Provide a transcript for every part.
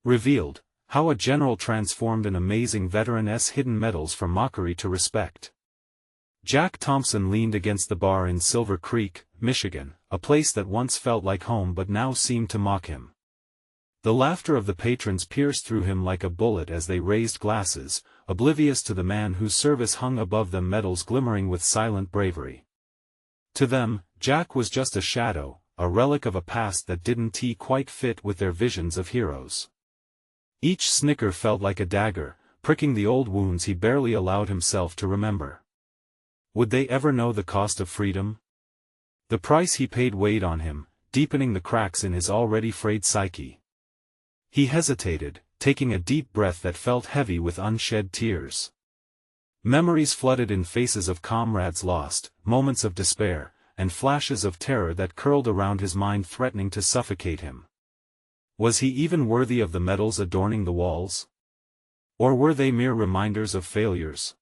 Revealed, how a general transformed an amazing veteran's hidden medals from mockery to respect. Jack Thompson leaned against the bar in Silver Creek, Michigan, a place that once felt like home but now seemed to mock him. The laughter of the patrons pierced through him like a bullet as they raised glasses, oblivious to the man whose service hung above them, medals glimmering with silent bravery. To them, Jack was just a shadow, a relic of a past that didn't quite fit with their visions of heroes. Each snicker felt like a dagger, pricking the old wounds he barely allowed himself to remember. Would they ever know the cost of freedom? The price he paid weighed on him, deepening the cracks in his already frayed psyche. He hesitated, taking a deep breath that felt heavy with unshed tears. Memories flooded in, faces of comrades lost, moments of despair, and flashes of terror that curled around his mind, threatening to suffocate him. Was he even worthy of the medals adorning the walls? Or were they mere reminders of failures?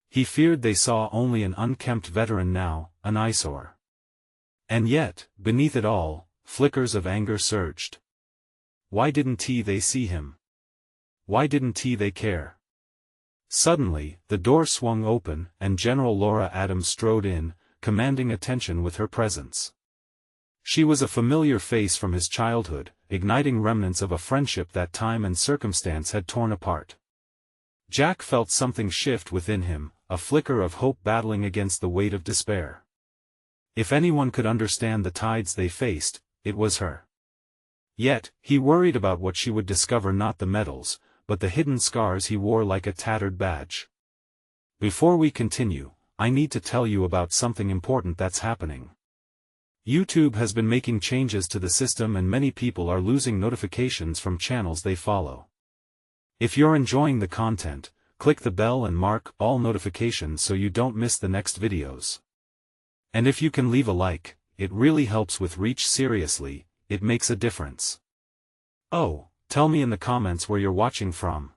He feared they saw only an unkempt veteran now, an eyesore. And yet, beneath it all, flickers of anger surged. Why didn't they see him? Why didn't they care? Suddenly, the door swung open, and General Laura Adams strode in, commanding attention with her presence. She was a familiar face from his childhood, igniting remnants of a friendship that time and circumstance had torn apart. Jack felt something shift within him, a flicker of hope battling against the weight of despair. If anyone could understand the tides they faced, it was her. Yet, he worried about what she would discover, not the medals, but the hidden scars he wore like a tattered badge. Before we continue, I need to tell you about something important that's happening. YouTube has been making changes to the system and many people are losing notifications from channels they follow. If you're enjoying the content, click the bell and mark all notifications so you don't miss the next videos. And if you can leave a like, it really helps with reach. Seriously, it makes a difference. Oh, tell me in the comments where you're watching from.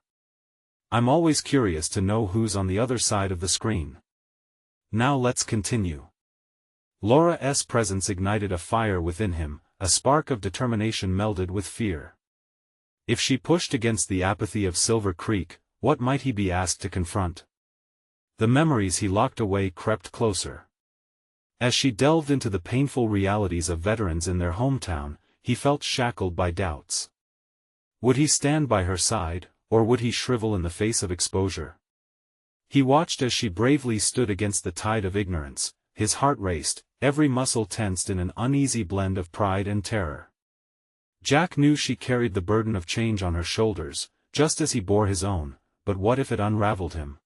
I'm always curious to know who's on the other side of the screen. Now let's continue. Laura's presence ignited a fire within him, a spark of determination melded with fear. If she pushed against the apathy of Silver Creek, what might he be asked to confront? The memories he locked away crept closer. As she delved into the painful realities of veterans in their hometown, he felt shackled by doubts. Would he stand by her side, or would he shrivel in the face of exposure? He watched as she bravely stood against the tide of ignorance, his heart raced, every muscle tensed in an uneasy blend of pride and terror. Jack knew she carried the burden of change on her shoulders, just as he bore his own, but what if it unraveled him?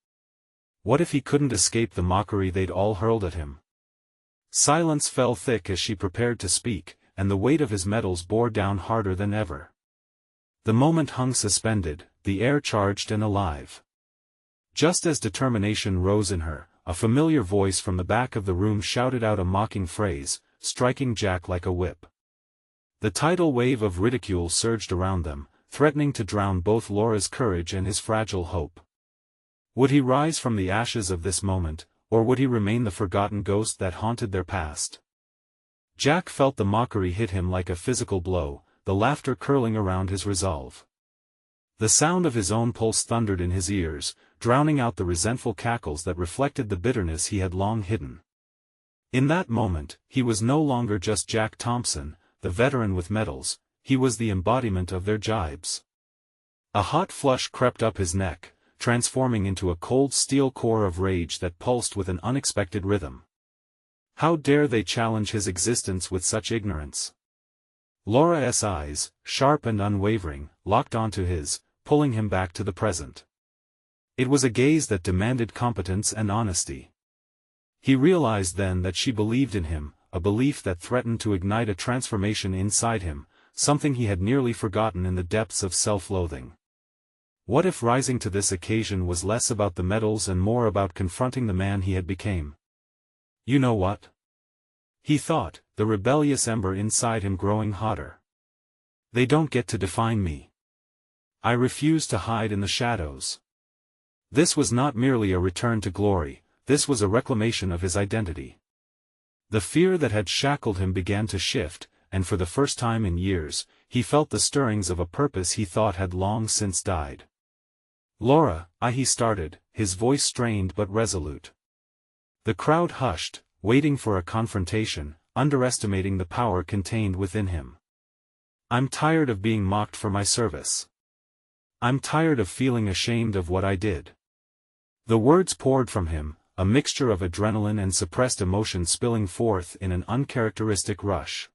What if he couldn't escape the mockery they'd all hurled at him? Silence fell thick as she prepared to speak, and the weight of his medals bore down harder than ever. The moment hung suspended, the air charged and alive. Just as determination rose in her, a familiar voice from the back of the room shouted out a mocking phrase, striking Jack like a whip. The tidal wave of ridicule surged around them, threatening to drown both Laura's courage and his fragile hope. Would he rise from the ashes of this moment, or would he remain the forgotten ghost that haunted their past? Jack felt the mockery hit him like a physical blow, the laughter curling around his resolve. The sound of his own pulse thundered in his ears, drowning out the resentful cackles that reflected the bitterness he had long hidden. In that moment, he was no longer just Jack Thompson, the veteran with medals, he was the embodiment of their jibes. A hot flush crept up his neck, transforming into a cold steel core of rage that pulsed with an unexpected rhythm. How dare they challenge his existence with such ignorance? Laura's eyes, sharp and unwavering, locked onto his, pulling him back to the present. It was a gaze that demanded competence and honesty. He realized then that she believed in him, a belief that threatened to ignite a transformation inside him, something he had nearly forgotten in the depths of self-loathing. What if rising to this occasion was less about the medals and more about confronting the man he had become? You know what? He thought, the rebellious ember inside him growing hotter. They don't get to define me. I refuse to hide in the shadows. This was not merely a return to glory, this was a reclamation of his identity. The fear that had shackled him began to shift, and for the first time in years, he felt the stirrings of a purpose he thought had long since died. "Laura," he started, his voice strained but resolute. The crowd hushed, waiting for a confrontation, underestimating the power contained within him. "I'm tired of being mocked for my service. I'm tired of feeling ashamed of what I did." The words poured from him, a mixture of adrenaline and suppressed emotion spilling forth in an uncharacteristic rush.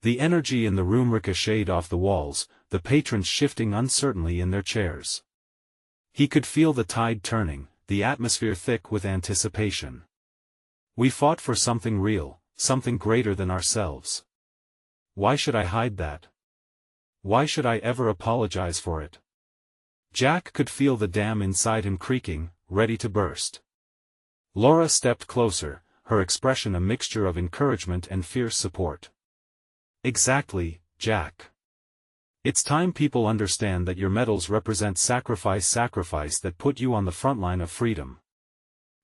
The energy in the room ricocheted off the walls, the patrons shifting uncertainly in their chairs. He could feel the tide turning, the atmosphere thick with anticipation. "We fought for something real, something greater than ourselves. Why should I hide that? Why should I ever apologize for it?" Jack could feel the dam inside him creaking, ready to burst. Laura stepped closer, her expression a mixture of encouragement and fierce support. "Exactly, Jack. It's time people understand that your medals represent sacrifice that put you on the front line of freedom.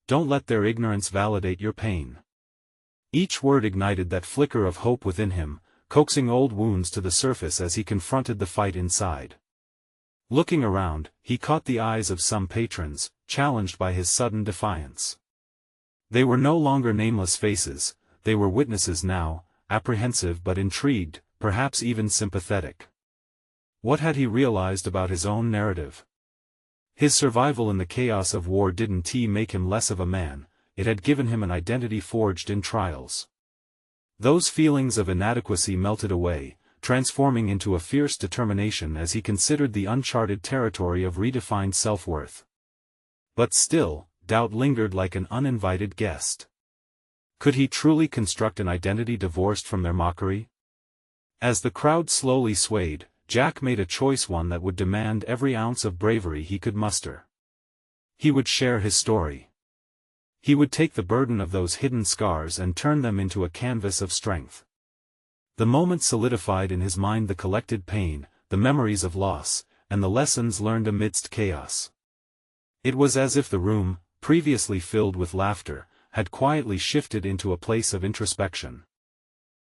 Don't let their ignorance validate your pain." Each word ignited that flicker of hope within him, coaxing old wounds to the surface as he confronted the fight inside. Looking around, he caught the eyes of some patrons, challenged by his sudden defiance. They were no longer nameless faces, they were witnesses now, apprehensive but intrigued, perhaps even sympathetic. What had he realized about his own narrative? His survival in the chaos of war didn't make him less of a man, it had given him an identity forged in trials. Those feelings of inadequacy melted away, transforming into a fierce determination as he considered the uncharted territory of redefined self-worth. But still, doubt lingered like an uninvited guest. Could he truly construct an identity divorced from their mockery? As the crowd slowly swayed, Jack made a choice, one that would demand every ounce of bravery he could muster. He would share his story. He would take the burden of those hidden scars and turn them into a canvas of strength. The moment solidified in his mind the collected pain, the memories of loss, and the lessons learned amidst chaos. It was as if the room, previously filled with laughter, had quietly shifted into a place of introspection.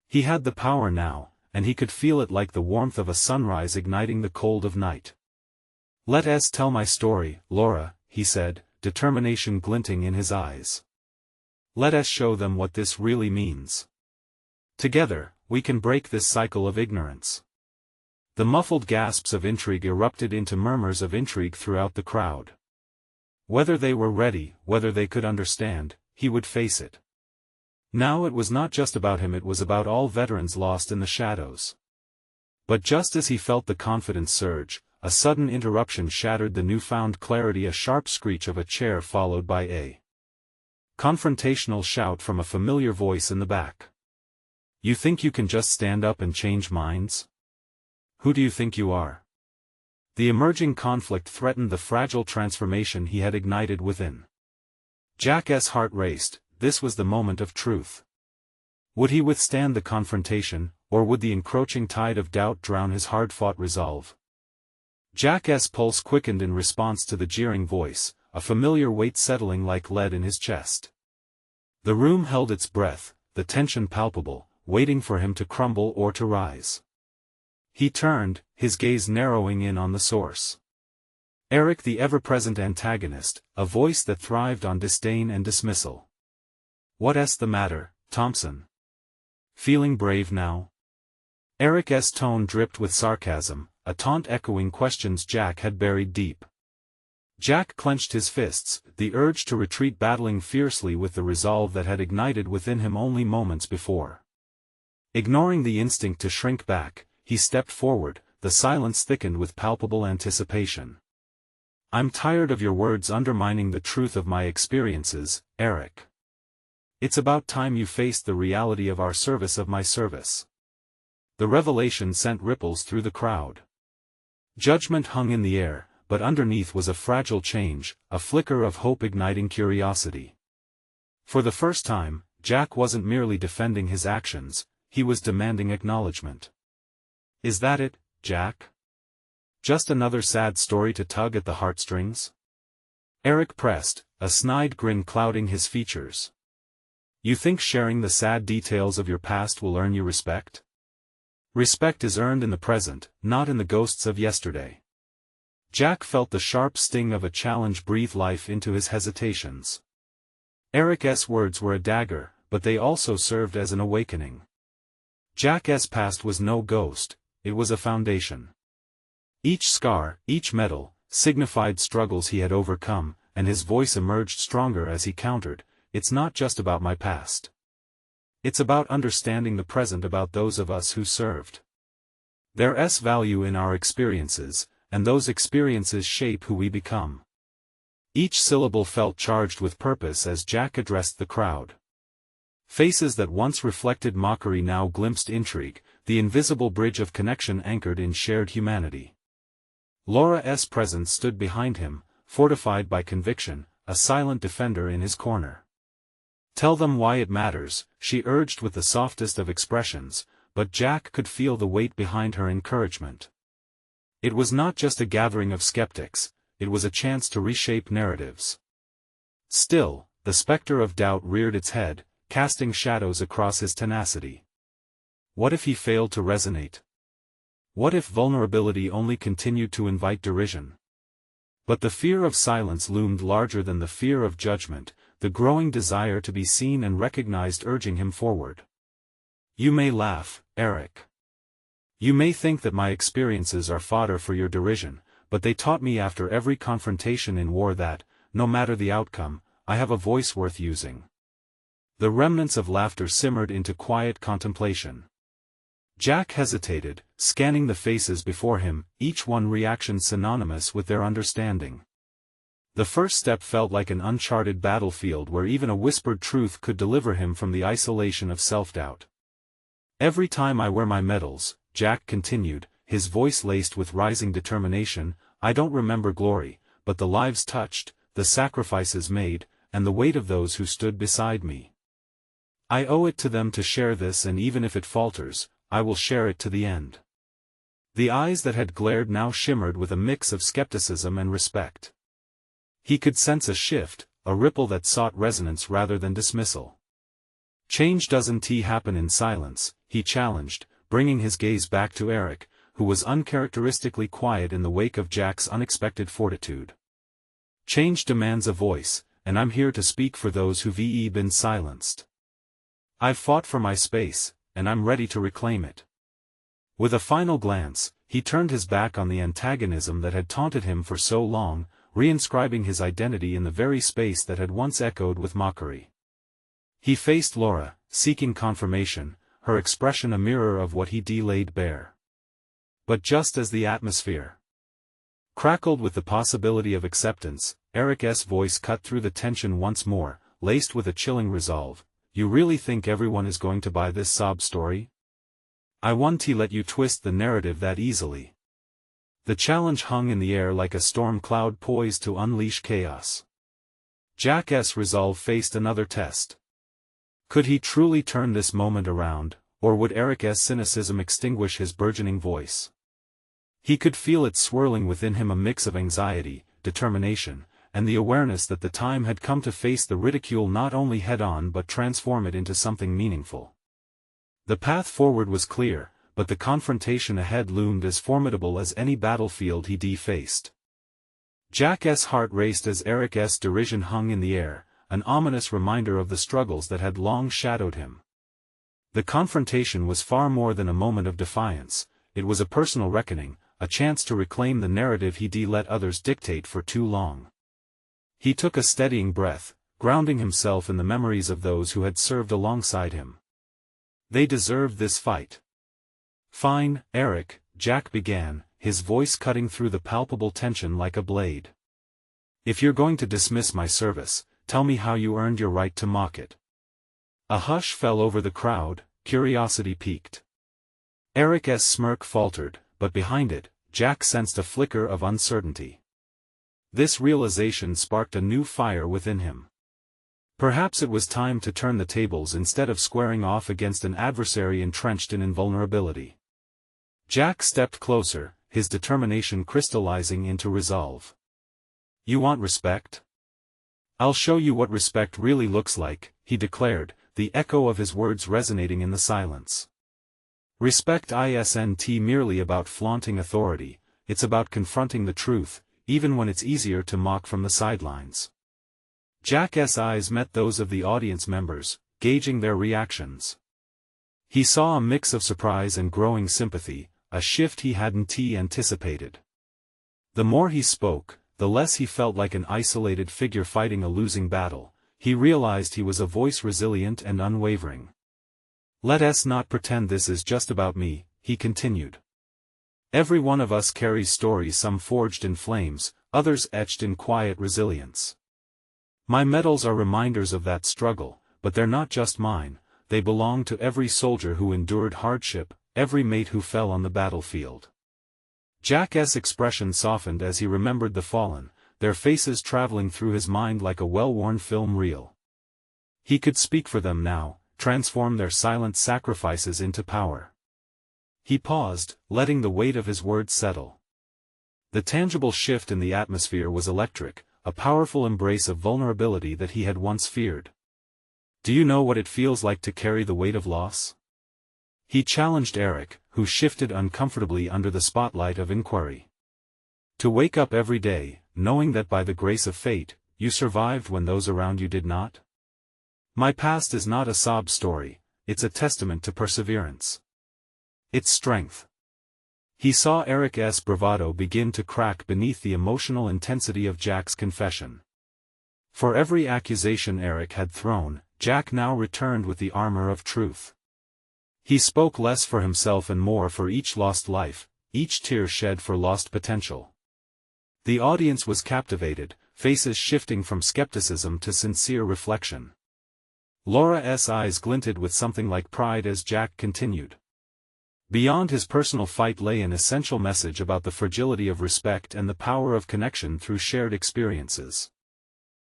He had the power now, and he could feel it like the warmth of a sunrise igniting the cold of night. "Let us tell my story, Laura," he said, determination glinting in his eyes. "Let us show them what this really means. Together, we can break this cycle of ignorance." The muffled gasps of intrigue erupted into murmurs of intrigue throughout the crowd. Whether they were ready, whether they could understand, he would face it. Now it was not just about him, it was about all veterans lost in the shadows. But just as he felt the confidence surge, a sudden interruption shattered the newfound clarity, a sharp screech of a chair followed by a confrontational shout from a familiar voice in the back. "You think you can just stand up and change minds? Who do you think you are?" The emerging conflict threatened the fragile transformation he had ignited within. Jack's heart raced. This was the moment of truth. Would he withstand the confrontation, or would the encroaching tide of doubt drown his hard-fought resolve? Jack's pulse quickened in response to the jeering voice, a familiar weight settling like lead in his chest. The room held its breath, the tension palpable, waiting for him to crumble or to rise. He turned, his gaze narrowing in on the source. Eric, the ever-present antagonist, a voice that thrived on disdain and dismissal. "What's the matter, Thompson? Feeling brave now?" Eric's tone dripped with sarcasm, a taunt echoing questions Jack had buried deep. Jack clenched his fists, the urge to retreat battling fiercely with the resolve that had ignited within him only moments before. Ignoring the instinct to shrink back, he stepped forward, the silence thickened with palpable anticipation. "I'm tired of your words undermining the truth of my experiences, Eric. It's about time you faced the reality of our service, of my service." The revelation sent ripples through the crowd. Judgment hung in the air, but underneath was a fragile change, a flicker of hope igniting curiosity. For the first time, Jack wasn't merely defending his actions, he was demanding acknowledgement. "Is that it, Jack? Just another sad story to tug at the heartstrings?" Eric pressed, a snide grin clouding his features. "You think sharing the sad details of your past will earn you respect? Respect is earned in the present, not in the ghosts of yesterday. Jack felt the sharp sting of a challenge breathe life into his hesitations. Eric's words were a dagger, but they also served as an awakening. Jack's past was no ghost, it was a foundation. Each scar, each medal, signified struggles he had overcome, and his voice emerged stronger as he countered, "It's not just about my past. It's about understanding the present, about those of us who served. There's value in our experiences, and those experiences shape who we become." Each syllable felt charged with purpose as Jack addressed the crowd. Faces that once reflected mockery now glimpsed intrigue, the invisible bridge of connection anchored in shared humanity. Laura's presence stood behind him, fortified by conviction, a silent defender in his corner. "Tell them why it matters," she urged with the softest of expressions, but Jack could feel the weight behind her encouragement. It was not just a gathering of skeptics, it was a chance to reshape narratives. Still, the specter of doubt reared its head, casting shadows across his tenacity. What if he failed to resonate? What if vulnerability only continued to invite derision? But the fear of silence loomed larger than the fear of judgment, the growing desire to be seen and recognized urging him forward. "You may laugh, Eric. You may think that my experiences are fodder for your derision, but they taught me after every confrontation in war that, no matter the outcome, I have a voice worth using." The remnants of laughter simmered into quiet contemplation. Jack hesitated, scanning the faces before him, each one reaction synonymous with their understanding. The first step felt like an uncharted battlefield where even a whispered truth could deliver him from the isolation of self-doubt. "Every time I wear my medals," Jack continued, his voice laced with rising determination, "I don't remember glory, but the lives touched, the sacrifices made, and the weight of those who stood beside me. I owe it to them to share this, and even if it falters, I will share it to the end." The eyes that had glared now shimmered with a mix of skepticism and respect. He could sense a shift, a ripple that sought resonance rather than dismissal. "Change doesn't happen in silence," he challenged, bringing his gaze back to Eric, who was uncharacteristically quiet in the wake of Jack's unexpected fortitude. "Change demands a voice, and I'm here to speak for those who've been silenced. I've fought for my space, and I'm ready to reclaim it." With a final glance, he turned his back on the antagonism that had taunted him for so long, reinscribing his identity in the very space that had once echoed with mockery. He faced Laura, seeking confirmation, her expression a mirror of what he laid bare. But just as the atmosphere crackled with the possibility of acceptance, Eric's voice cut through the tension once more, laced with a chilling resolve. "You really think everyone is going to buy this sob story? I won't let you twist the narrative that easily." The challenge hung in the air like a storm cloud poised to unleash chaos. Jack's resolve faced another test. Could he truly turn this moment around, or would Eric's cynicism extinguish his burgeoning voice? He could feel it swirling within him, a mix of anxiety, determination, and the awareness that the time had come to face the ridicule not only head-on but transform it into something meaningful. The path forward was clear, but the confrontation ahead loomed as formidable as any battlefield he faced. Jack's heart raced as Eric's derision hung in the air, an ominous reminder of the struggles that had long shadowed him. The confrontation was far more than a moment of defiance, it was a personal reckoning, a chance to reclaim the narrative he let others dictate for too long. He took a steadying breath, grounding himself in the memories of those who had served alongside him. They deserved this fight. "Fine, Eric," Jack began, his voice cutting through the palpable tension like a blade. "If you're going to dismiss my service, tell me how you earned your right to mock it." A hush fell over the crowd, curiosity piqued. Eric's smirk faltered, but behind it, Jack sensed a flicker of uncertainty. This realization sparked a new fire within him. Perhaps it was time to turn the tables instead of squaring off against an adversary entrenched in invulnerability. Jack stepped closer, his determination crystallizing into resolve. "You want respect? I'll show you what respect really looks like," he declared, the echo of his words resonating in the silence. Respect isn't merely about flaunting authority, it's about confronting the truth, even when it's easier to mock from the sidelines. Jack's eyes met those of the audience members, gauging their reactions. He saw a mix of surprise and growing sympathy, a shift he hadn't anticipated. The more he spoke, the less he felt like an isolated figure fighting a losing battle. He realized he was a voice resilient and unwavering. "Let us not pretend this is just about me," he continued. "Every one of us carries stories, some forged in flames, others etched in quiet resilience. My medals are reminders of that struggle, but they're not just mine, they belong to every soldier who endured hardship, every mate who fell on the battlefield." Jack's expression softened as he remembered the fallen, their faces traveling through his mind like a well-worn film reel. He could speak for them now, transform their silent sacrifices into power. He paused, letting the weight of his words settle. The tangible shift in the atmosphere was electric, a powerful embrace of vulnerability that he had once feared. "Do you know what it feels like to carry the weight of loss?" he challenged Eric, who shifted uncomfortably under the spotlight of inquiry. "To wake up every day, knowing that by the grace of fate, you survived when those around you did not? My past is not a sob story, it's a testament to perseverance. It's strength." He saw Eric's bravado begin to crack beneath the emotional intensity of Jack's confession. For every accusation Eric had thrown, Jack now returned with the armor of truth. He spoke less for himself and more for each lost life, each tear shed for lost potential. The audience was captivated, faces shifting from skepticism to sincere reflection. Laura's eyes glinted with something like pride as Jack continued. Beyond his personal fight lay an essential message about the fragility of respect and the power of connection through shared experiences.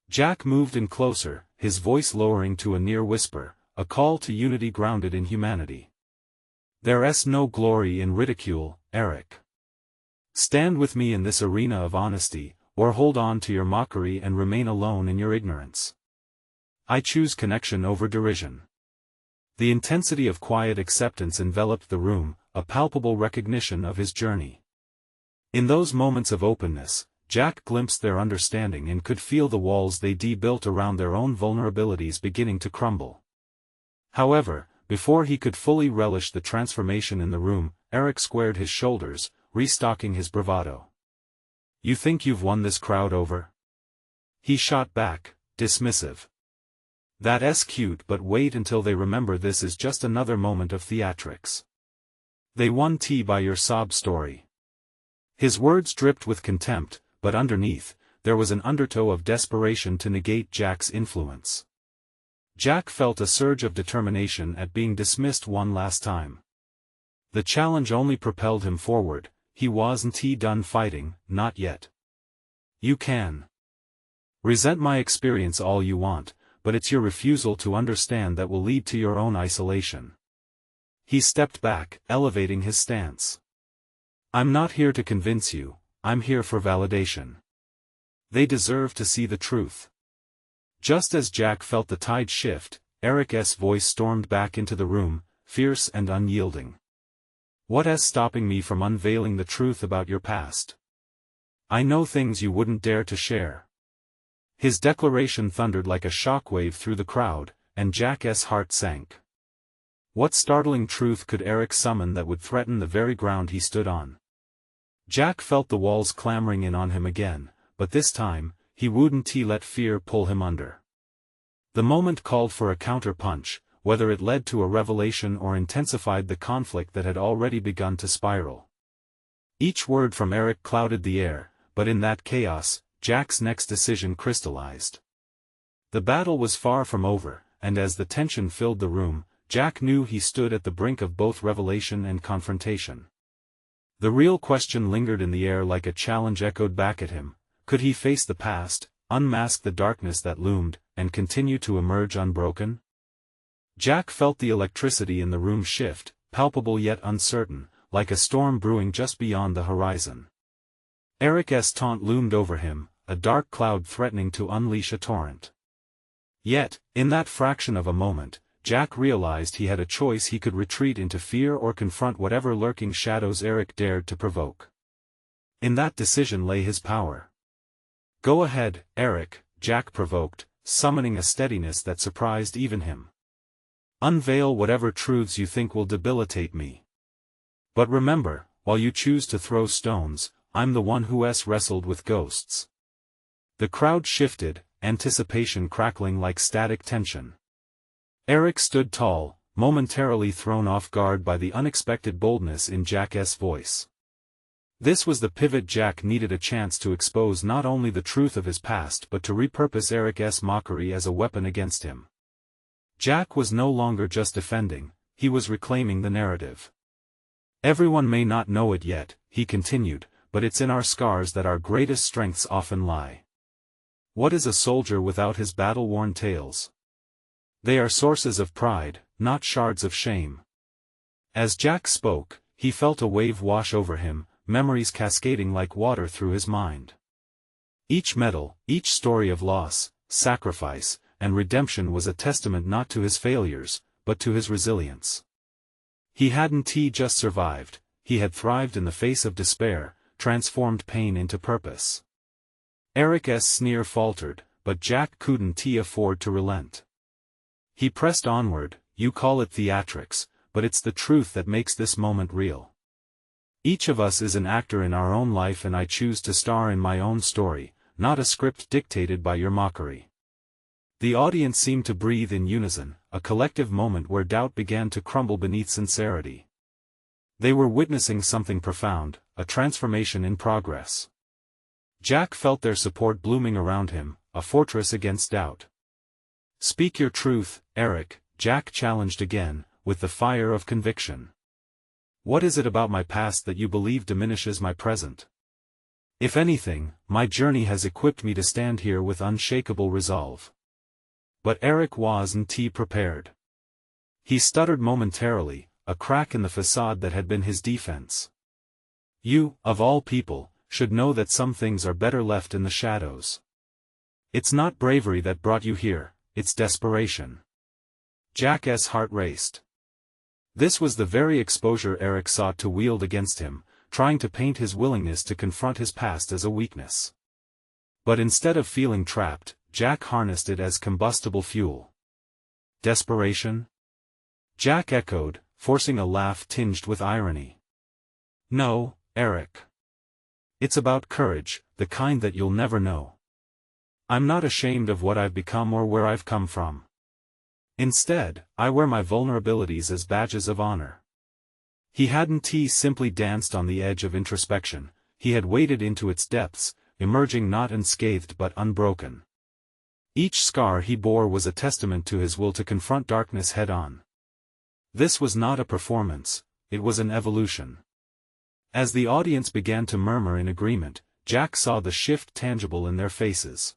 Jack moved in closer, his voice lowering to a near whisper, a call to unity grounded in humanity. "There's no glory in ridicule, Eric. Stand with me in this arena of honesty, or hold on to your mockery and remain alone in your ignorance. I choose connection over derision." The intensity of quiet acceptance enveloped the room, a palpable recognition of his journey. In those moments of openness, Jack glimpsed their understanding and could feel the walls they built around their own vulnerabilities beginning to crumble. However, before he could fully relish the transformation in the room, Eric squared his shoulders, restocking his bravado. "You think you've won this crowd over?" he shot back, dismissive. "That's cute, but wait until they remember this is just another moment of theatrics. They won by your sob story." His words dripped with contempt, but underneath, there was an undertow of desperation to negate Jack's influence. Jack felt a surge of determination at being dismissed one last time. The challenge only propelled him forward. He wasn't done fighting, not yet. "You can resent my experience all you want, but it's your refusal to understand that will lead to your own isolation." He stepped back, elevating his stance. "I'm not here to convince you, I'm here for validation. They deserve to see the truth." Just as Jack felt the tide shift, Eric's voice stormed back into the room, fierce and unyielding. "What's stopping me from unveiling the truth about your past? I know things you wouldn't dare to share." His declaration thundered like a shockwave through the crowd, and Jack's heart sank. What startling truth could Eric summon that would threaten the very ground he stood on? Jack felt the walls clamoring in on him again, but this time, he wouldn't let fear pull him under. The moment called for a counter-punch, whether it led to a revelation or intensified the conflict that had already begun to spiral. Each word from Eric clouded the air, but in that chaos, Jack's next decision crystallized. The battle was far from over, and as the tension filled the room, Jack knew he stood at the brink of both revelation and confrontation. The real question lingered in the air like a challenge echoed back at him: could he face the past, unmask the darkness that loomed, and continue to emerge unbroken? Jack felt the electricity in the room shift, palpable yet uncertain, like a storm brewing just beyond the horizon. Eric's taunt loomed over him, a dark cloud threatening to unleash a torrent. Yet, in that fraction of a moment, Jack realized he had a choice: he could retreat into fear or confront whatever lurking shadows Eric dared to provoke. In that decision lay his power. "Go ahead, Eric," Jack provoked, summoning a steadiness that surprised even him. "Unveil whatever truths you think will debilitate me. But remember, while you choose to throw stones, I'm the one who's wrestled with ghosts." The crowd shifted, anticipation crackling like static tension. Eric stood tall, momentarily thrown off guard by the unexpected boldness in Jack's voice. This was the pivot Jack needed: a chance to expose not only the truth of his past but to repurpose Eric's mockery as a weapon against him. Jack was no longer just defending, he was reclaiming the narrative. "Everyone may not know it yet," he continued, "but it's in our scars that our greatest strengths often lie. What is a soldier without his battle-worn tales? They are sources of pride, not shards of shame." As Jack spoke, he felt a wave wash over him, memories cascading like water through his mind. Each medal, each story of loss, sacrifice, and redemption was a testament not to his failures, but to his resilience. He hadn't just survived, he had thrived in the face of despair, transformed pain into purpose. Eric's sneer faltered, but Jack couldn't afford to relent. He pressed onward. "You call it theatrics, but it's the truth that makes this moment real. Each of us is an actor in our own life, and I choose to star in my own story, not a script dictated by your mockery." The audience seemed to breathe in unison, a collective moment where doubt began to crumble beneath sincerity. They were witnessing something profound, a transformation in progress. Jack felt their support blooming around him, a fortress against doubt. "Speak your truth, Eric," Jack challenged again, with the fire of conviction. "What is it about my past that you believe diminishes my present? If anything, my journey has equipped me to stand here with unshakable resolve." But Eric wasn't prepared. He stuttered momentarily, a crack in the facade that had been his defense. "You, of all people, should know that some things are better left in the shadows. It's not bravery that brought you here, it's desperation." Jack's heart raced. This was the very exposure Eric sought to wield against him, trying to paint his willingness to confront his past as a weakness. But instead of feeling trapped, Jack harnessed it as combustible fuel. "Desperation?" Jack echoed, forcing a laugh tinged with irony. "No, Eric. It's about courage, the kind that you'll never know. I'm not ashamed of what I've become or where I've come from. Instead, I wear my vulnerabilities as badges of honor." He hadn't simply danced on the edge of introspection, he had waded into its depths, emerging not unscathed but unbroken. Each scar he bore was a testament to his will to confront darkness head-on. This was not a performance, it was an evolution. As the audience began to murmur in agreement, Jack saw the shift tangible in their faces.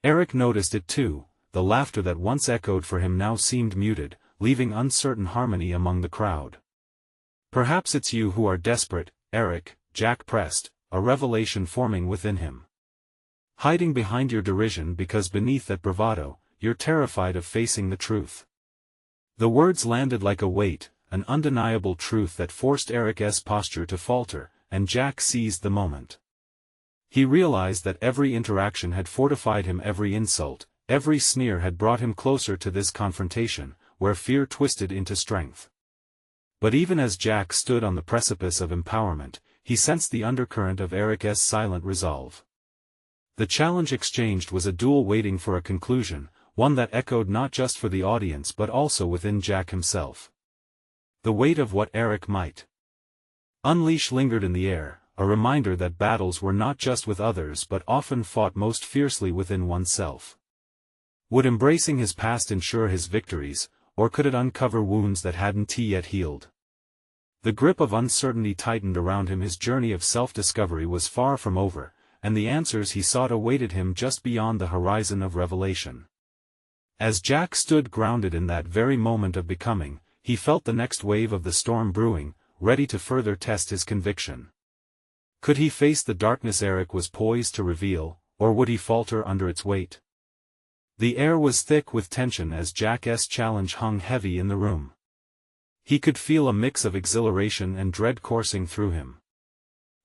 Eric noticed it too. The laughter that once echoed for him now seemed muted, leaving uncertain harmony among the crowd. "Perhaps it's you who are desperate, Eric," Jack pressed, a revelation forming within him. "Hiding behind your derision because beneath that bravado, you're terrified of facing the truth." The words landed like a weight, an undeniable truth that forced Eric's posture to falter, and Jack seized the moment. He realized that every interaction had fortified him, every insult, every sneer had brought him closer to this confrontation, where fear twisted into strength. But even as Jack stood on the precipice of empowerment, he sensed the undercurrent of Eric's silent resolve. The challenge exchanged was a duel waiting for a conclusion, one that echoed not just for the audience but also within Jack himself. The weight of what Eric might unleash lingered in the air, a reminder that battles were not just with others but often fought most fiercely within oneself. Would embracing his past ensure his victories, or could it uncover wounds that hadn't yet healed? The grip of uncertainty tightened around him. His journey of self-discovery was far from over, and the answers he sought awaited him just beyond the horizon of revelation. As Jack stood grounded in that very moment of becoming, he felt the next wave of the storm brewing, ready to further test his conviction. Could he face the darkness Eric was poised to reveal, or would he falter under its weight? The air was thick with tension as Jack's challenge hung heavy in the room. He could feel a mix of exhilaration and dread coursing through him.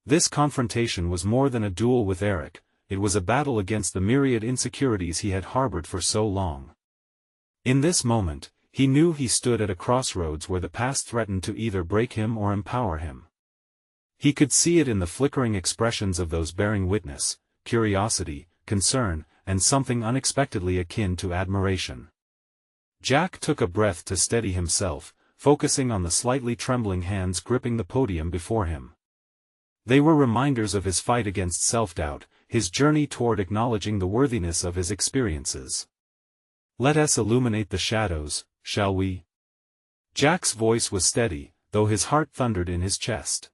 This confrontation was more than a duel with Eric, it was a battle against the myriad insecurities he had harbored for so long. In this moment, he knew he stood at a crossroads where the past threatened to either break him or empower him. He could see it in the flickering expressions of those bearing witness: curiosity, concern, and something unexpectedly akin to admiration. Jack took a breath to steady himself, focusing on the slightly trembling hands gripping the podium before him. They were reminders of his fight against self-doubt, his journey toward acknowledging the worthiness of his experiences. "Let us illuminate the shadows, shall we?" Jack's voice was steady, though his heart thundered in his chest.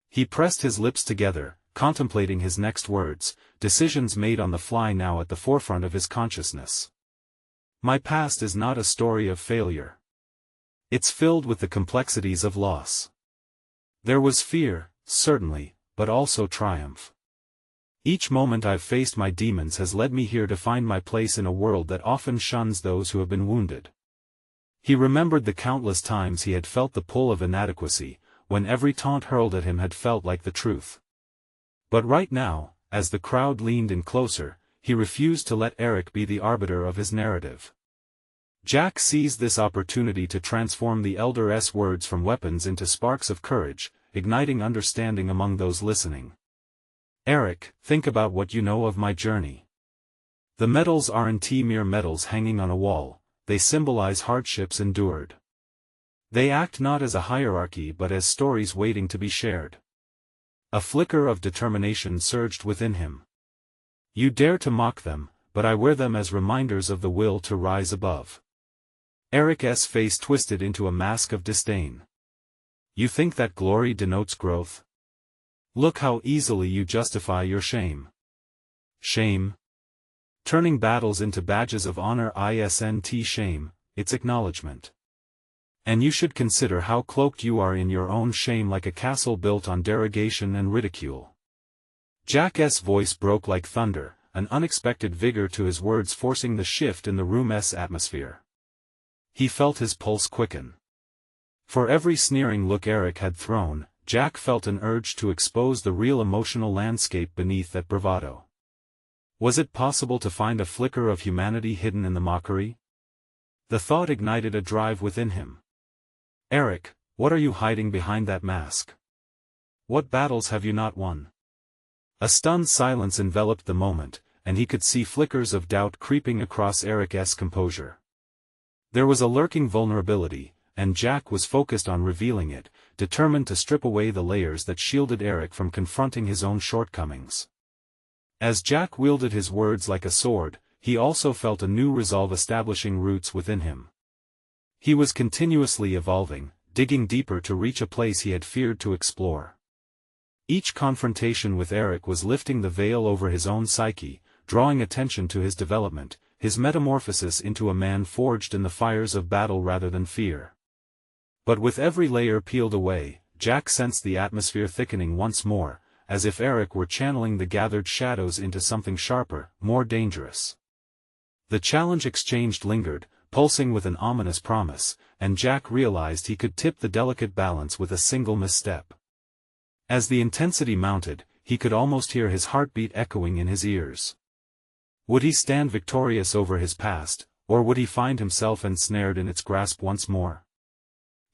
He pressed his lips together, contemplating his next words, decisions made on the fly now at the forefront of his consciousness. "My past is not a story of failure. It's filled with the complexities of loss. There was fear, certainly, but also triumph. Each moment I've faced my demons has led me here to find my place in a world that often shuns those who have been wounded." He remembered the countless times he had felt the pull of inadequacy, when every taunt hurled at him had felt like the truth. But right now, as the crowd leaned in closer, he refused to let Eric be the arbiter of his narrative. Jack seized this opportunity to transform the elder's words from weapons into sparks of courage, igniting understanding among those listening. "Eric, think about what you know of my journey. The medals aren't mere medals hanging on a wall, they symbolize hardships endured. They act not as a hierarchy but as stories waiting to be shared." A flicker of determination surged within him. "You dare to mock them, but I wear them as reminders of the will to rise above." Eric's face twisted into a mask of disdain. "You think that glory denotes growth? Look how easily you justify your shame." "Shame? Turning battles into badges of honor isn't shame, it's acknowledgement. And you should consider how cloaked you are in your own shame, like a castle built on derogation and ridicule." Jack's voice broke like thunder, an unexpected vigor to his words forcing the shift in the room's atmosphere. He felt his pulse quicken. For every sneering look Eric had thrown, Jack felt an urge to expose the real emotional landscape beneath that bravado. Was it possible to find a flicker of humanity hidden in the mockery? The thought ignited a drive within him. "Eric, what are you hiding behind that mask? What battles have you not won?" A stunned silence enveloped the moment, and he could see flickers of doubt creeping across Eric's composure. There was a lurking vulnerability, and Jack was focused on revealing it, determined to strip away the layers that shielded Eric from confronting his own shortcomings. As Jack wielded his words like a sword, he also felt a new resolve establishing roots within him. He was continuously evolving, digging deeper to reach a place he had feared to explore. Each confrontation with Eric was lifting the veil over his own psyche, drawing attention to his development, his metamorphosis into a man forged in the fires of battle rather than fear. But with every layer peeled away, Jack sensed the atmosphere thickening once more, as if Eric were channeling the gathered shadows into something sharper, more dangerous. The challenge exchanged lingered, pulsing with an ominous promise, and Jack realized he could tip the delicate balance with a single misstep. As the intensity mounted, he could almost hear his heartbeat echoing in his ears. Would he stand victorious over his past, or would he find himself ensnared in its grasp once more?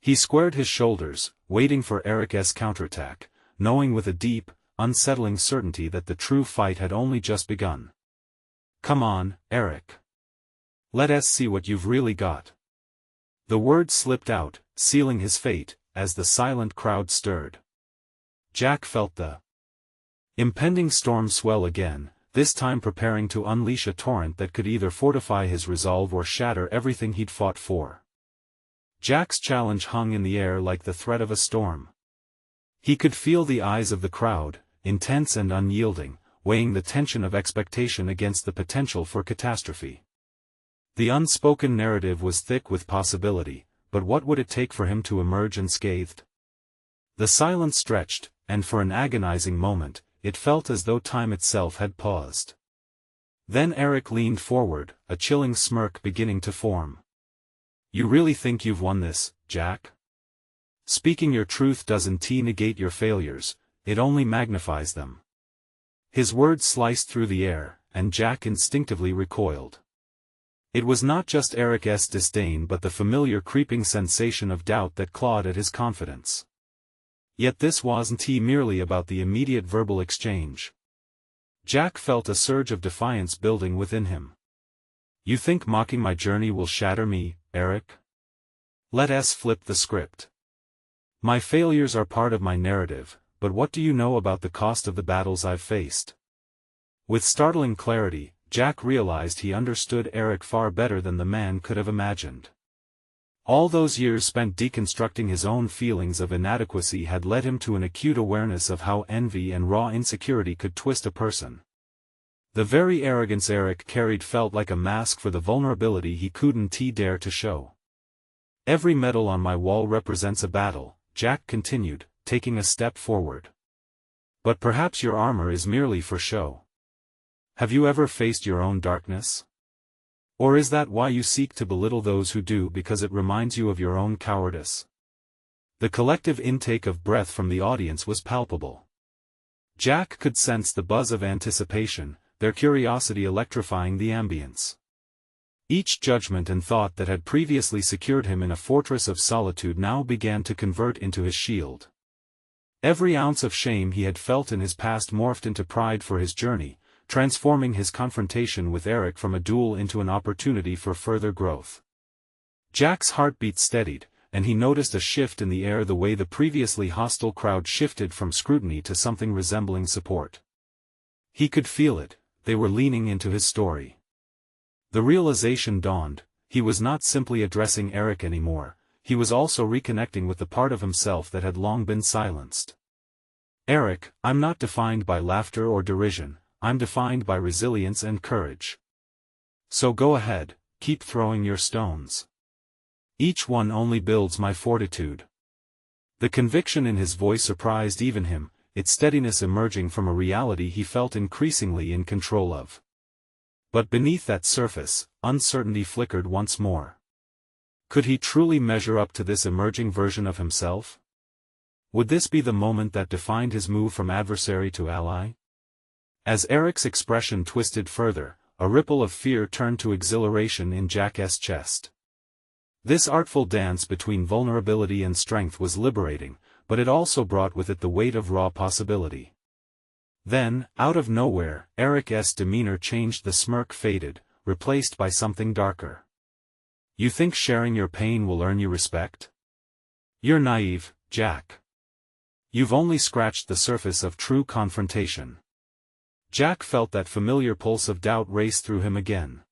He squared his shoulders, waiting for Eric's counterattack, knowing with a deep, unsettling certainty that the true fight had only just begun. "Come on, Eric. Let us see what you've really got." The words slipped out, sealing his fate, as the silent crowd stirred. Jack felt the impending storm swell again, this time preparing to unleash a torrent that could either fortify his resolve or shatter everything he'd fought for. Jack's challenge hung in the air like the threat of a storm. He could feel the eyes of the crowd, intense and unyielding, weighing the tension of expectation against the potential for catastrophe. The unspoken narrative was thick with possibility, but what would it take for him to emerge unscathed? The silence stretched, and for an agonizing moment, it felt as though time itself had paused. Then Eric leaned forward, a chilling smirk beginning to form. "You really think you've won this, Jack? Speaking your truth doesn't negate your failures, it only magnifies them." His words sliced through the air, and Jack instinctively recoiled. It was not just Eric's disdain but the familiar creeping sensation of doubt that clawed at his confidence. Yet this wasn't merely about the immediate verbal exchange. Jack felt a surge of defiance building within him. "You think mocking my journey will shatter me, Eric? Let's flip the script. My failures are part of my narrative, but what do you know about the cost of the battles I've faced?" With startling clarity, Jack realized he understood Eric far better than the man could have imagined. All those years spent deconstructing his own feelings of inadequacy had led him to an acute awareness of how envy and raw insecurity could twist a person. The very arrogance Eric carried felt like a mask for the vulnerability he couldn't dare to show. "Every medal on my wall represents a battle," Jack continued, taking a step forward. "But perhaps your armor is merely for show. Have you ever faced your own darkness? Or is that why you seek to belittle those who do, because it reminds you of your own cowardice?" The collective intake of breath from the audience was palpable. Jack could sense the buzz of anticipation, their curiosity electrifying the ambience. Each judgment and thought that had previously secured him in a fortress of solitude now began to convert into his shield. Every ounce of shame he had felt in his past morphed into pride for his journey, transforming his confrontation with Eric from a duel into an opportunity for further growth. Jack's heartbeat steadied, and he noticed a shift in the air, the way the previously hostile crowd shifted from scrutiny to something resembling support. He could feel it, they were leaning into his story. The realization dawned, he was not simply addressing Eric anymore, he was also reconnecting with the part of himself that had long been silenced. "Eric, I'm not defined by laughter or derision, I'm defined by resilience and courage. So go ahead, keep throwing your stones. Each one only builds my fortitude." The conviction in his voice surprised even him, its steadiness emerging from a reality he felt increasingly in control of. But beneath that surface, uncertainty flickered once more. Could he truly measure up to this emerging version of himself? Would this be the moment that defined his move from adversary to ally? As Eric's expression twisted further, a ripple of fear turned to exhilaration in Jack's chest. This artful dance between vulnerability and strength was liberating, but it also brought with it the weight of raw possibility. Then, out of nowhere, Eric's demeanor changed. The smirk faded, replaced by something darker. "You think sharing your pain will earn you respect? You're naive, Jack. You've only scratched the surface of true confrontation." Jack felt that familiar pulse of doubt race through him again.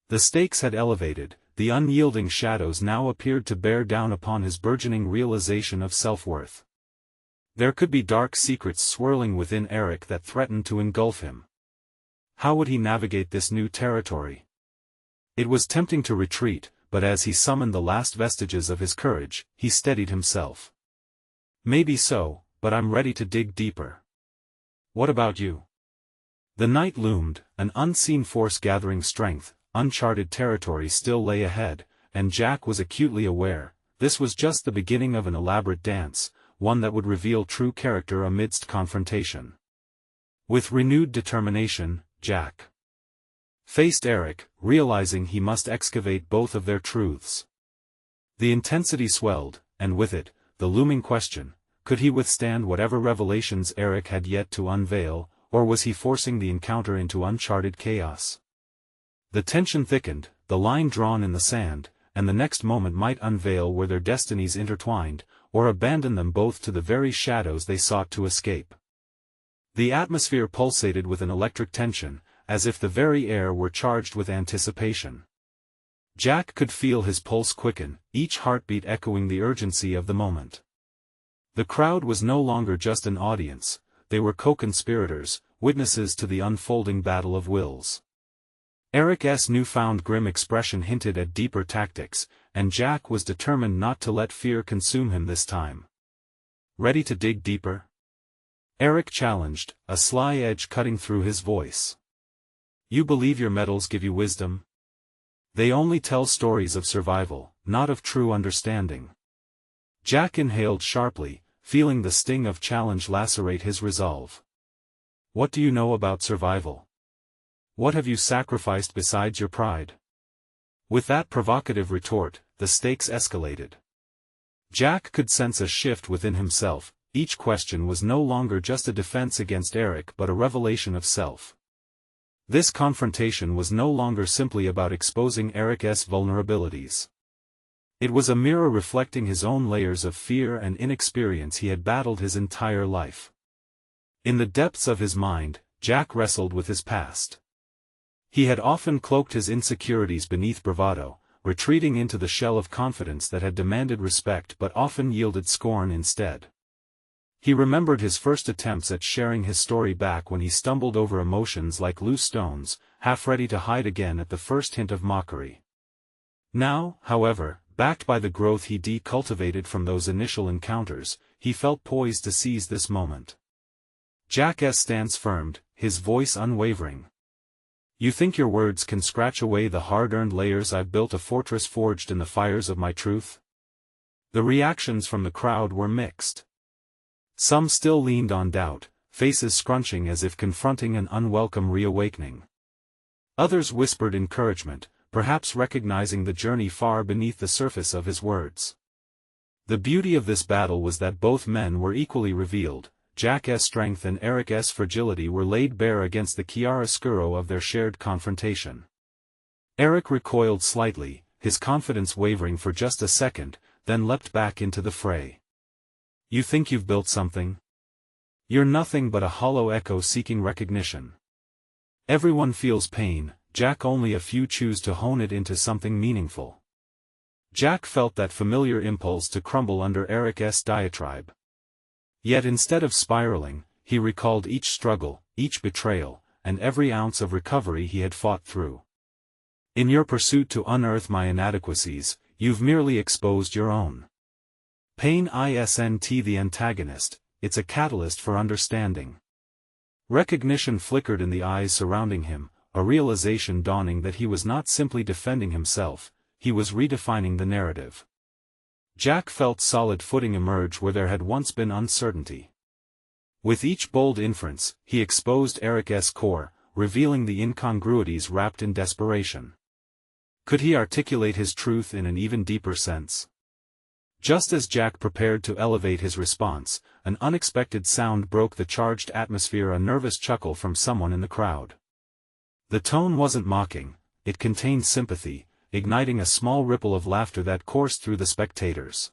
The stakes had elevated, the unyielding shadows now appeared to bear down upon his burgeoning realization of self-worth. There could be dark secrets swirling within Eric that threatened to engulf him. How would he navigate this new territory? It was tempting to retreat, but as he summoned the last vestiges of his courage, he steadied himself. "Maybe so, but I'm ready to dig deeper. What about you?" The night loomed, an unseen force gathering strength, uncharted territory still lay ahead, and Jack was acutely aware, this was just the beginning of an elaborate dance, one that would reveal true character amidst confrontation. With renewed determination, Jack faced Eric, realizing he must excavate both of their truths. The intensity swelled, and with it, the looming question, could he withstand whatever revelations Eric had yet to unveil, or was he forcing the encounter into uncharted chaos? The tension thickened, the line drawn in the sand, and the next moment might unveil where their destinies intertwined, or abandon them both to the very shadows they sought to escape. The atmosphere pulsated with an electric tension, as if the very air were charged with anticipation. Jack could feel his pulse quicken, each heartbeat echoing the urgency of the moment. The crowd was no longer just an audience, they were co-conspirators, witnesses to the unfolding battle of wills. Eric's newfound grim expression hinted at deeper tactics, and Jack was determined not to let fear consume him this time. "Ready to dig deeper?" Eric challenged, a sly edge cutting through his voice. You believe your medals give you wisdom? They only tell stories of survival, not of true understanding. Jack inhaled sharply, feeling the sting of challenge lacerate his resolve. What do you know about survival? What have you sacrificed besides your pride? With that provocative retort, the stakes escalated. Jack could sense a shift within himself. Each question was no longer just a defense against Eric but a revelation of self. This confrontation was no longer simply about exposing Eric's vulnerabilities. It was a mirror reflecting his own layers of fear and inexperience he had battled his entire life. In the depths of his mind, Jack wrestled with his past. He had often cloaked his insecurities beneath bravado, retreating into the shell of confidence that had demanded respect but often yielded scorn instead. He remembered his first attempts at sharing his story back when he stumbled over emotions like loose stones, half ready to hide again at the first hint of mockery. Now, however, backed by the growth he decultivated from those initial encounters, he felt poised to seize this moment. Jack's stance firmed, his voice unwavering. You think your words can scratch away the hard-earned layers I've built, a fortress forged in the fires of my truth? The reactions from the crowd were mixed. Some still leaned on doubt, faces scrunching as if confronting an unwelcome reawakening. Others whispered encouragement, perhaps recognizing the journey far beneath the surface of his words. The beauty of this battle was that both men were equally revealed. Jack's strength and Eric's fragility were laid bare against the chiaroscuro of their shared confrontation. Eric recoiled slightly, his confidence wavering for just a second, then leapt back into the fray. You think you've built something? You're nothing but a hollow echo seeking recognition. Everyone feels pain, Jack, only a few choose to hone it into something meaningful. Jack felt that familiar impulse to crumble under Eric's diatribe. Yet instead of spiraling, he recalled each struggle, each betrayal, and every ounce of recovery he had fought through. In your pursuit to unearth my inadequacies, you've merely exposed your own. Pain isn't the antagonist, it's a catalyst for understanding. Recognition flickered in the eyes surrounding him, a realization dawning that he was not simply defending himself, he was redefining the narrative. Jack felt solid footing emerge where there had once been uncertainty. With each bold inference, he exposed Eric's core, revealing the incongruities wrapped in desperation. Could he articulate his truth in an even deeper sense? Just as Jack prepared to elevate his response, an unexpected sound broke the charged atmosphere, a nervous chuckle from someone in the crowd. The tone wasn't mocking, it contained sympathy, igniting a small ripple of laughter that coursed through the spectators.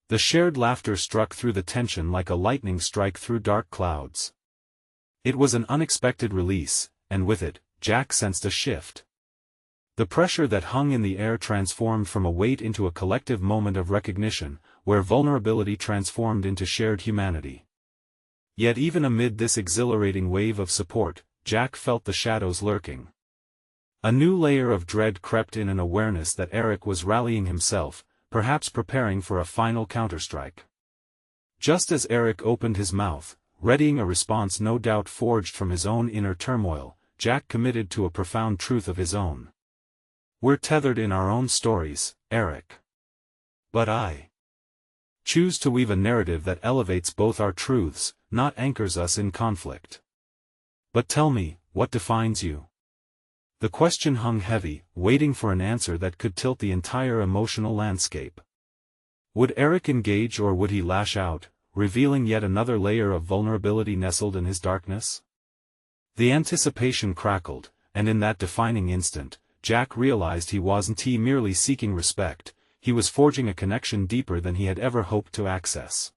The shared laughter struck through the tension like a lightning strike through dark clouds. It was an unexpected release, and with it, Jack sensed a shift. The pressure that hung in the air transformed from a weight into a collective moment of recognition, where vulnerability transformed into shared humanity. Yet even amid this exhilarating wave of support, Jack felt the shadows lurking. A new layer of dread crept in, an awareness that Eric was rallying himself, perhaps preparing for a final counterstrike. Just as Eric opened his mouth, readying a response no doubt forged from his own inner turmoil, Jack committed to a profound truth of his own. We're tethered in our own stories, Eric. But I choose to weave a narrative that elevates both our truths, not anchors us in conflict. But tell me, what defines you? The question hung heavy, waiting for an answer that could tilt the entire emotional landscape. Would Eric engage, or would he lash out, revealing yet another layer of vulnerability nestled in his darkness? The anticipation crackled, and in that defining instant, Jack realized he wasn't merely seeking respect, he was forging a connection deeper than he had ever hoped to access.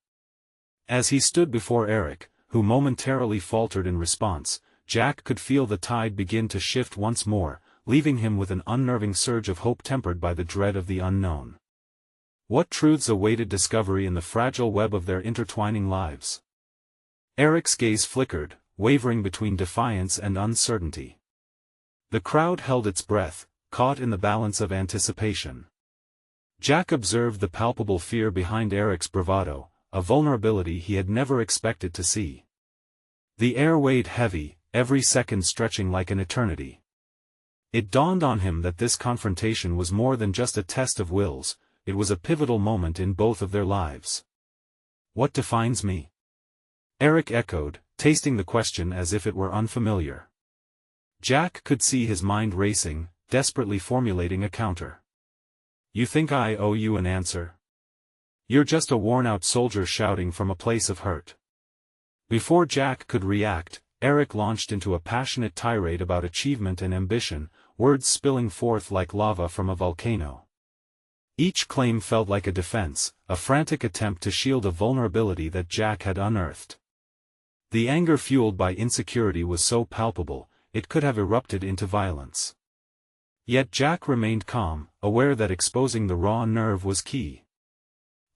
As he stood before Eric, who momentarily faltered in response, Jack could feel the tide begin to shift once more, leaving him with an unnerving surge of hope tempered by the dread of the unknown. What truths awaited discovery in the fragile web of their intertwining lives? Eric's gaze flickered, wavering between defiance and uncertainty. The crowd held its breath, caught in the balance of anticipation. Jack observed the palpable fear behind Eric's bravado, a vulnerability he had never expected to see. The air weighed heavy, every second stretching like an eternity. It dawned on him that this confrontation was more than just a test of wills, it was a pivotal moment in both of their lives. What defines me? Eric echoed, tasting the question as if it were unfamiliar. Jack could see his mind racing, desperately formulating a counter. You think I owe you an answer? You're just a worn-out soldier shouting from a place of hurt. Before Jack could react, Eric launched into a passionate tirade about achievement and ambition, words spilling forth like lava from a volcano. Each claim felt like a defense, a frantic attempt to shield a vulnerability that Jack had unearthed. The anger fueled by insecurity was so palpable, it could have erupted into violence. Yet Jack remained calm, aware that exposing the raw nerve was key.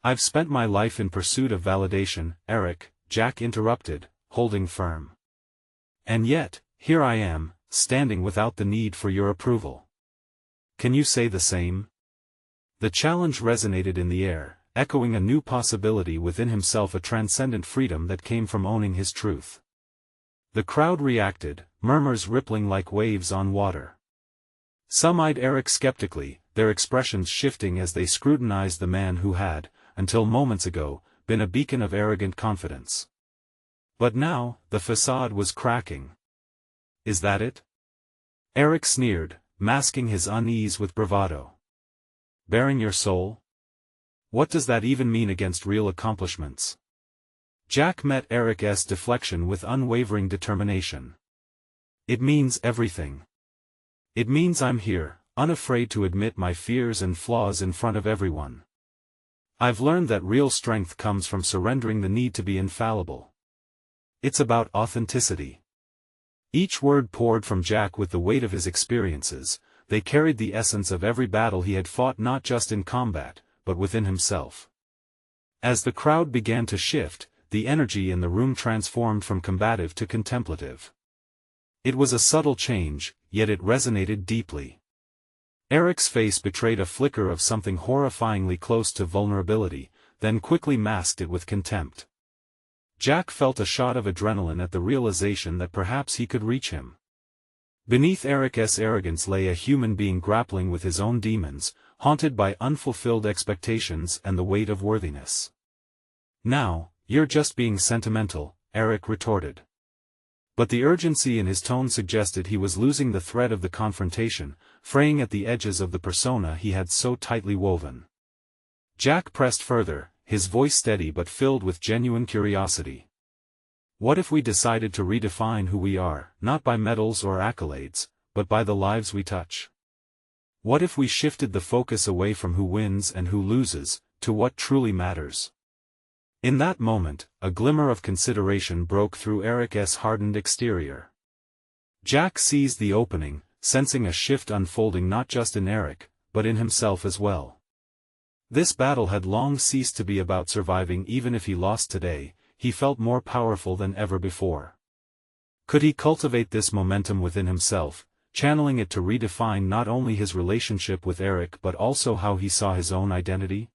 I've spent my life in pursuit of validation, Eric, Jack interrupted, holding firm. And yet, here I am, standing without the need for your approval. Can you say the same? The challenge resonated in the air, echoing a new possibility within himself, a transcendent freedom that came from owning his truth. The crowd reacted, murmurs rippling like waves on water. Some eyed Eric skeptically, their expressions shifting as they scrutinized the man who had, until moments ago, been a beacon of arrogant confidence. But now, the facade was cracking. Is that it? Eric sneered, masking his unease with bravado. Bearing your soul? What does that even mean against real accomplishments? Jack met Eric's deflection with unwavering determination. It means everything. It means I'm here, unafraid to admit my fears and flaws in front of everyone. I've learned that real strength comes from surrendering the need to be infallible. It's about authenticity. Each word poured from Jack with the weight of his experiences, they carried the essence of every battle he had fought, not just in combat, but within himself. As the crowd began to shift, the energy in the room transformed from combative to contemplative. It was a subtle change, yet it resonated deeply. Eric's face betrayed a flicker of something horrifyingly close to vulnerability, then quickly masked it with contempt. Jack felt a shot of adrenaline at the realization that perhaps he could reach him. Beneath Eric's arrogance lay a human being grappling with his own demons, haunted by unfulfilled expectations and the weight of worthiness. Now, you're just being sentimental, Eric retorted. But the urgency in his tone suggested he was losing the thread of the confrontation, fraying at the edges of the persona he had so tightly woven. Jack pressed further, his voice steady but filled with genuine curiosity. What if we decided to redefine who we are, not by medals or accolades, but by the lives we touch? What if we shifted the focus away from who wins and who loses, to what truly matters? In that moment, a glimmer of consideration broke through Eric's hardened exterior. Jack seized the opening, sensing a shift unfolding not just in Eric, but in himself as well. This battle had long ceased to be about surviving. Even if he lost today, he felt more powerful than ever before. Could he cultivate this momentum within himself, channeling it to redefine not only his relationship with Eric but also how he saw his own identity?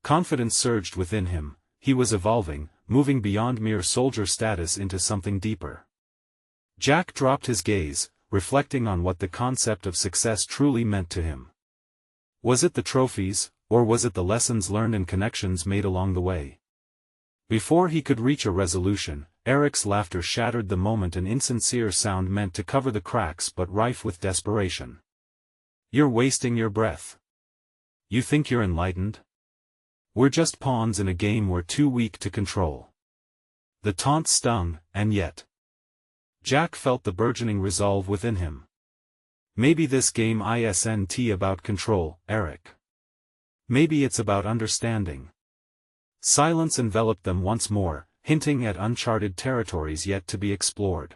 Confidence surged within him. He was evolving, moving beyond mere soldier status into something deeper. Jack dropped his gaze, reflecting on what the concept of success truly meant to him. Was it the trophies, or was it the lessons learned and connections made along the way? Before he could reach a resolution, Eric's laughter shattered the moment, an insincere sound meant to cover the cracks but rife with desperation. You're wasting your breath. You think you're enlightened? We're just pawns in a game we're too weak to control. The taunt stung, and yet. Jack felt the burgeoning resolve within him. Maybe this game isn't about control, Eric. Maybe it's about understanding. Silence enveloped them once more, hinting at uncharted territories yet to be explored.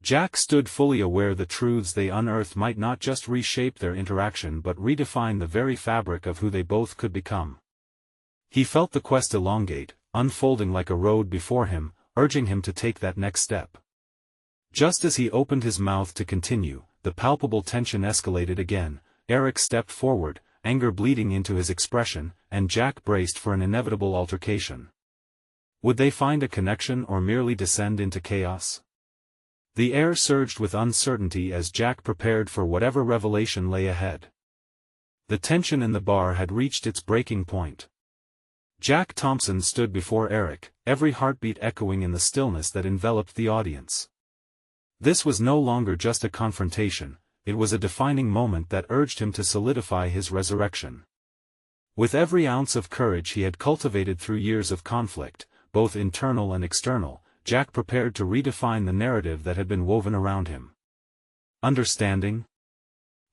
Jack stood fully aware the truths they unearthed might not just reshape their interaction but redefine the very fabric of who they both could become. He felt the quest elongate, unfolding like a road before him, urging him to take that next step. Just as he opened his mouth to continue, the palpable tension escalated again. Eric stepped forward, anger bleeding into his expression, and Jack braced for an inevitable altercation. Would they find a connection or merely descend into chaos? The air surged with uncertainty as Jack prepared for whatever revelation lay ahead. The tension in the bar had reached its breaking point. Jack Thompson stood before Eric, every heartbeat echoing in the stillness that enveloped the audience. This was no longer just a confrontation, it was a defining moment that urged him to solidify his resurrection. With every ounce of courage he had cultivated through years of conflict, both internal and external, Jack prepared to redefine the narrative that had been woven around him. Understanding?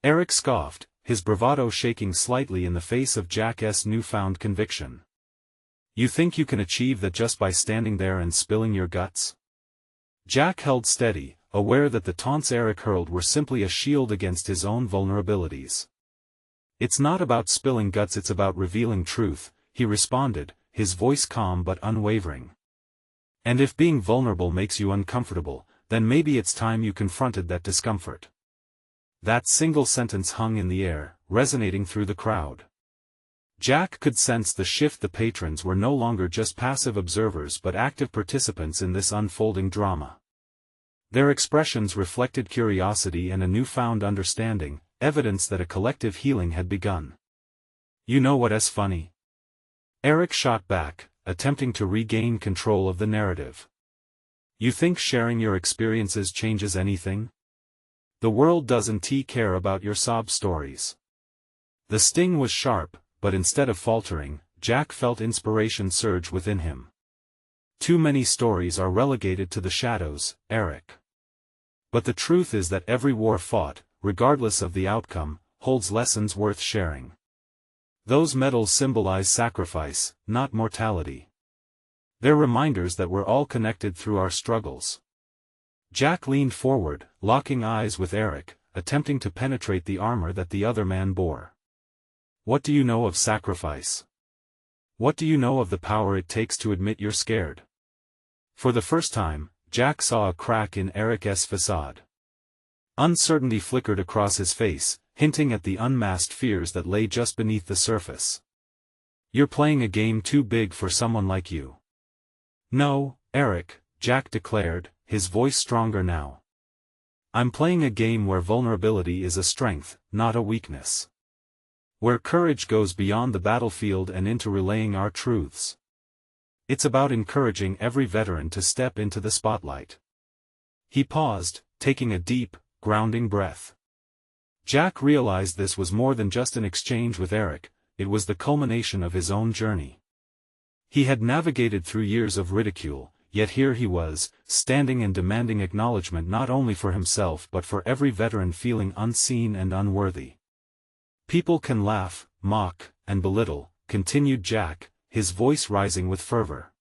Eric scoffed, his bravado shaking slightly in the face of Jack's newfound conviction. You think you can achieve that just by standing there and spilling your guts? Jack held steady, aware that the taunts Eric hurled were simply a shield against his own vulnerabilities. It's not about spilling guts, it's about revealing truth, he responded, his voice calm but unwavering. And if being vulnerable makes you uncomfortable, then maybe it's time you confronted that discomfort. That single sentence hung in the air, resonating through the crowd. Jack could sense the shift. The patrons were no longer just passive observers but active participants in this unfolding drama. Their expressions reflected curiosity and a newfound understanding, evidence that a collective healing had begun. You know what's funny? Eric shot back, attempting to regain control of the narrative. You think sharing your experiences changes anything? The world doesn't care about your sob stories. The sting was sharp, but instead of faltering, Jack felt inspiration surge within him. Too many stories are relegated to the shadows, Eric. But the truth is that every war fought, regardless of the outcome, holds lessons worth sharing. Those medals symbolize sacrifice, not mortality. They're reminders that we're all connected through our struggles. Jack leaned forward, locking eyes with Eric, attempting to penetrate the armor that the other man bore. What do you know of sacrifice? What do you know of the power it takes to admit you're scared? For the first time, Jack saw a crack in Eric's facade. Uncertainty flickered across his face, hinting at the unmasked fears that lay just beneath the surface. You're playing a game too big for someone like you. No, Eric, Jack declared, his voice stronger now. I'm playing a game where vulnerability is a strength, not a weakness. Where courage goes beyond the battlefield and into relaying our truths. It's about encouraging every veteran to step into the spotlight. He paused, taking a deep, grounding breath. Jack realized this was more than just an exchange with Eric, it was the culmination of his own journey. He had navigated through years of ridicule, yet here he was, standing and demanding acknowledgement not only for himself but for every veteran feeling unseen and unworthy. People can laugh, mock, and belittle, continued Jack, his voice rising with fervor.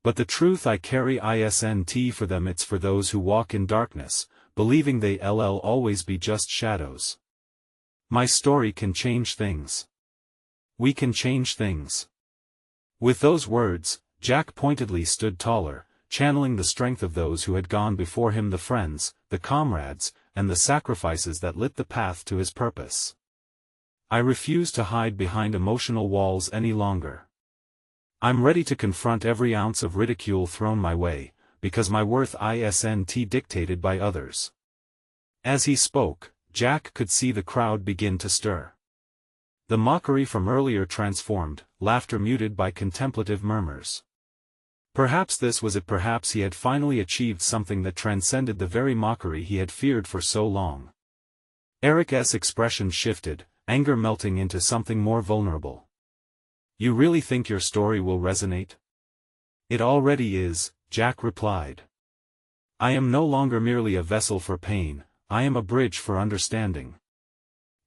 But the truth I carry isn't for them, it's for those who walk in darkness, believing they'll always be just shadows. My story can change things. We can change things. With those words, Jack pointedly stood taller, channeling the strength of those who had gone before him, the friends, the comrades, and the sacrifices that lit the path to his purpose. I refuse to hide behind emotional walls any longer. I'm ready to confront every ounce of ridicule thrown my way, because my worth isn't dictated by others. As he spoke, Jack could see the crowd begin to stir. The mockery from earlier transformed, laughter muted by contemplative murmurs. Perhaps this was it, perhaps he had finally achieved something that transcended the very mockery he had feared for so long. Eric's expression shifted, anger melting into something more vulnerable. You really think your story will resonate? It already is, Jack replied. I am no longer merely a vessel for pain, I am a bridge for understanding.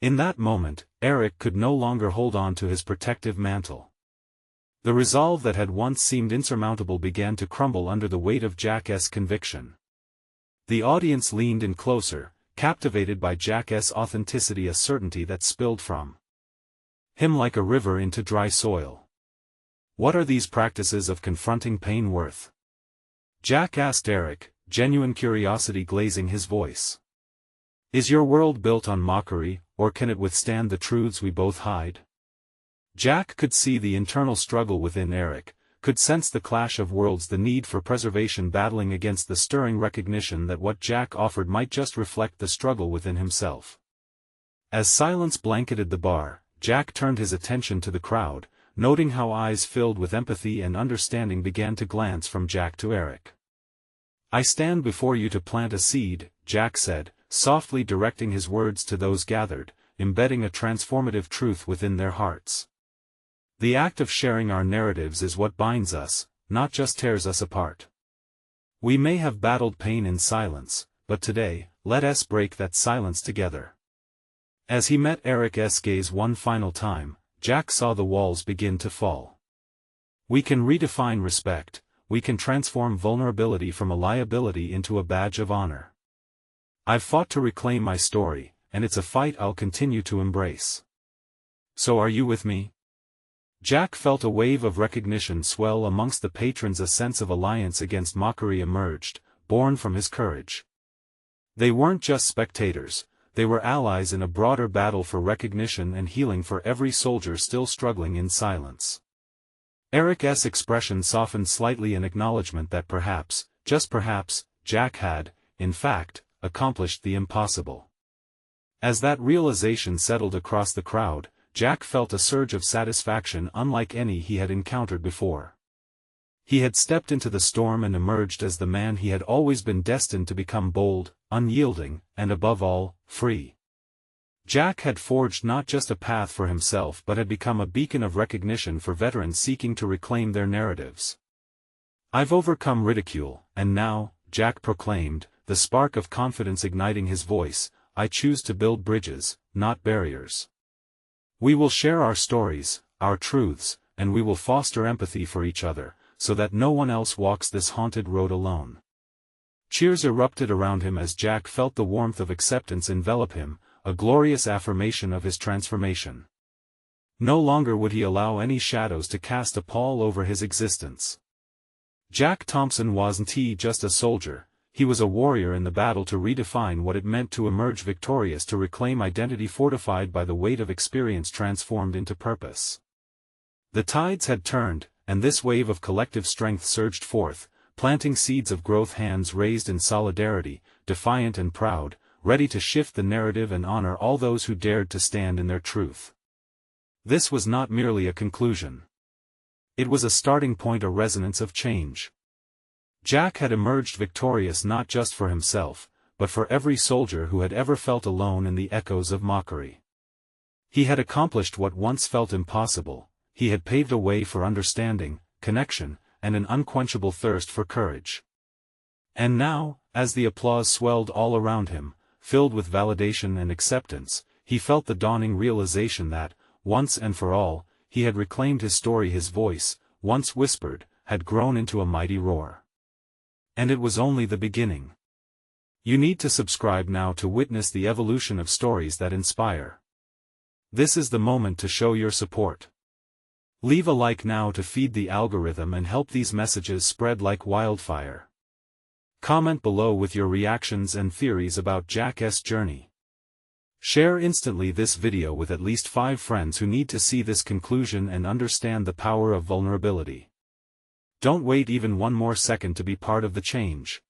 In that moment, Eric could no longer hold on to his protective mantle. The resolve that had once seemed insurmountable began to crumble under the weight of Jack's conviction. The audience leaned in closer, captivated by Jack's authenticity, a certainty that spilled from him like a river into dry soil. What are these practices of confronting pain worth? Jack asked Eric, genuine curiosity glazing his voice. Is your world built on mockery, or can it withstand the truths we both hide? Jack could see the internal struggle within Eric, could sense the clash of worlds, the need for preservation battling against the stirring recognition that what Jack offered might just reflect the struggle within himself. As silence blanketed the bar, Jack turned his attention to the crowd, noting how eyes filled with empathy and understanding began to glance from Jack to Eric. "I stand before you to plant a seed," Jack said, softly directing his words to those gathered, embedding a transformative truth within their hearts. "The act of sharing our narratives is what binds us, not just tears us apart. We may have battled pain in silence, but today, let us break that silence together." As he met Eric's gaze one final time, Jack saw the walls begin to fall. "We can redefine respect, we can transform vulnerability from a liability into a badge of honor. I've fought to reclaim my story, and it's a fight I'll continue to embrace. So are you with me?" Jack felt a wave of recognition swell amongst the patrons. A sense of alliance against Mockery emerged, born from his courage. They weren't just spectators, they were allies in a broader battle for recognition and healing for every soldier still struggling in silence. Eric's expression softened slightly in acknowledgement that perhaps, just perhaps, Jack had, in fact, accomplished the impossible. As that realization settled across the crowd, Jack felt a surge of satisfaction unlike any he had encountered before. He had stepped into the storm and emerged as the man he had always been destined to become: bold, unyielding, and above all, free. Jack had forged not just a path for himself but had become a beacon of recognition for veterans seeking to reclaim their narratives. "I've overcome ridicule, and now," Jack proclaimed, the spark of confidence igniting his voice, "I choose to build bridges, not barriers. We will share our stories, our truths, and we will foster empathy for each other, so that no one else walks this haunted road alone." Cheers erupted around him as Jack felt the warmth of acceptance envelop him, a glorious affirmation of his transformation. No longer would he allow any shadows to cast a pall over his existence. Jack Thompson wasn't just a soldier, he was a warrior in the battle to redefine what it meant to emerge victorious, to reclaim identity fortified by the weight of experience transformed into purpose. The tides had turned, and this wave of collective strength surged forth, planting seeds of growth, hands raised in solidarity, defiant and proud, ready to shift the narrative and honor all those who dared to stand in their truth. This was not merely a conclusion. It was a starting point, a resonance of change. Jack had emerged victorious not just for himself, but for every soldier who had ever felt alone in the echoes of Mockery. He had accomplished what once felt impossible, he had paved a way for understanding, connection, and an unquenchable thirst for courage. And now, as the applause swelled all around him, filled with validation and acceptance, he felt the dawning realization that, once and for all, he had reclaimed his story. His voice, once whispered, had grown into a mighty roar. And it was only the beginning. You need to subscribe now to witness the evolution of stories that inspire. This is the moment to show your support. Leave a like now to feed the algorithm and help these messages spread like wildfire. Comment below with your reactions and theories about Jack's journey. Share instantly this video with at least 5 friends who need to see this conclusion and understand the power of vulnerability. Don't wait even one more second to be part of the change.